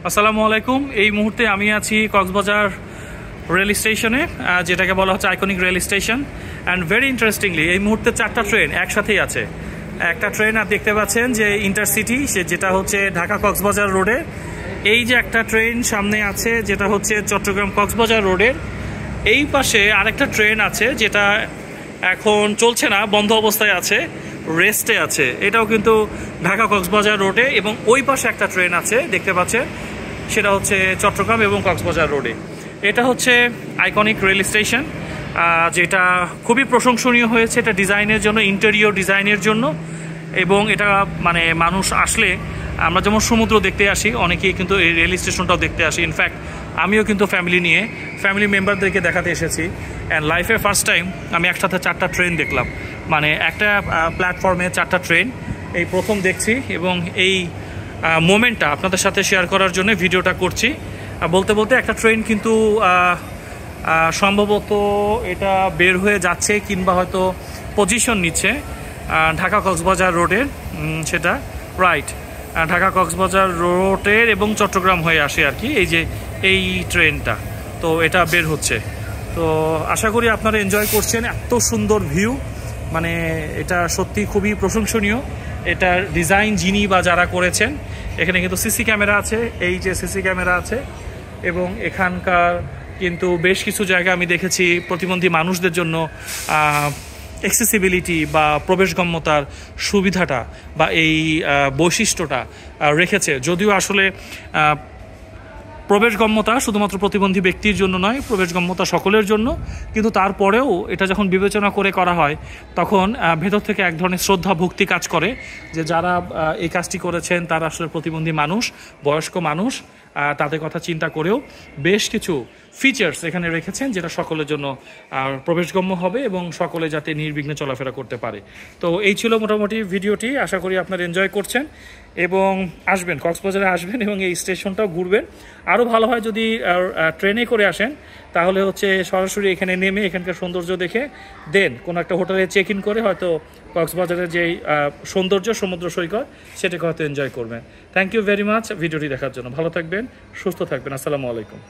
আসসালামু আলাইকুম। এই মুহূর্তে আমি আছি কক্সবাজার রেল স্টেশনে, যেটাকে বলা হচ্ছে iconic rail station. And very interestingly এই মুহূর্তে 4টা ট্রেন একসাথেই আছে। একটা ট্রেন আর দেখতে পাচ্ছেন যে ইন্টারসিটি, যেটা হচ্ছে ঢাকা কক্সবাজার রোডে। এই যে একটা ট্রেন সামনে আছে যেটা হচ্ছে চট্টগ্রাম কক্সবাজার রোডের। এই পাশে আরেকটা ট্রেন আছে যেটা এখন চলছে না, বন্ধ অবস্থায় আছে, রেস্টে আছে। এটাও কিন্তু ঢাকা কক্সবাজার রোডে। এবং ওই পাশে একটা ট্রেন আছে দেখতে পাচ্ছেন, সেটা হচ্ছে চট্টগ্রাম এবং কক্সবাজার রোডে। এটা হচ্ছে আইকনিক রেল স্টেশন, যেটা খুবই প্রশংসনীয় হয়েছে এটা ডিজাইনের জন্য, ইন্টেরিয়র ডিজাইনের জন্য। এবং এটা মানে মানুষ আসলে, আমরা যেমন সমুদ্র দেখতে আসি, অনেকেই কিন্তু এই রেল স্টেশনটাও দেখতে আসি। ইনফ্যাক্ট আমিও কিন্তু ফ্যামিলি মেম্বারদেরকে দেখাতে এসেছি। অ্যান্ড লাইফে ফার্স্ট টাইম আমি একসাথে 4টা ট্রেন দেখলাম, মানে একটা প্ল্যাটফর্মে 4টা ট্রেন এই প্রথম দেখছি। এবং এই মোমেন্টটা আপনাদের সাথে শেয়ার করার জন্য ভিডিওটা করছি। বলতে বলতে একটা ট্রেন কিন্তু সম্ভবত এটা বের হয়ে যাচ্ছে কিংবা হয়তো পজিশন নিচ্ছে ঢাকা কক্সবাজার রোডের, সেটা রাইট ঢাকা কক্সবাজার রোডের এবং চট্টগ্রাম হয়ে আসে আর কি। এই যে এই ট্রেনটা, তো এটা বের হচ্ছে। তো আশা করি আপনারা এনজয় করছেন। এত সুন্দর ভিউ, মানে এটা সত্যি খুবই প্রশংসনীয়। এটার ডিজাইন যিনি বা যারা করেছেন, এখানে কিন্তু সিসি ক্যামেরা আছে, এই যে সিসি ক্যামেরা আছে। এবং এখানকার কিন্তু বেশ কিছু জায়গা আমি দেখেছি প্রতিবন্ধী মানুষদের জন্য অ্যাক্সেসিবিলিটি বা প্রবেশগম্যতার সুবিধাটা বা এই বৈশিষ্ট্যটা রেখেছে। যদিও আসলে প্রবেশগম্যতা শুধুমাত্র প্রতিবন্ধী ব্যক্তির জন্য নয়, প্রবেশগম্যতা সকলের জন্য, কিন্তু তারপরেও এটা যখন বিবেচনা করে করা হয় তখন ভেতর থেকে এক ধরনের শ্রদ্ধা ভক্তি কাজ করে যে যারা এই কাজটি করেছেন তারা আসলে প্রতিবন্ধী মানুষ, বয়স্ক মানুষ, তাদের কথা চিন্তা করেও বেশ কিছু ফিচার্স এখানে রেখেছেন যেটা সকলের জন্য প্রবেশগম্য হবে এবং সকলে যাতে নির্বিঘ্নে চলাফেরা করতে পারে। তো এই ছিল মোটামুটি ভিডিওটি। আশা করি আপনারা এনজয় করছেন এবং আসবেন, কক্সবাজারে আসবেন এবং এই স্টেশনটাও ঘুরবেন। আরও ভালো হয় যদি ট্রেনে করে আসেন, তাহলে হচ্ছে সরাসরি এখানে নেমে এখানকার সৌন্দর্য দেখে দেন কোনো একটা হোটেলে চেক ইন করে হয়তো কক্সবাজারের যেই সৌন্দর্য, সমুদ্র সৈকত, সেটাকে হয়তো এনজয় করবেন। থ্যাংক ইউ ভেরি মাচ ভিডিওটি দেখার জন্য। ভালো থাকবেন, সুস্থ থাকবেন। আসসালামু আলাইকুম।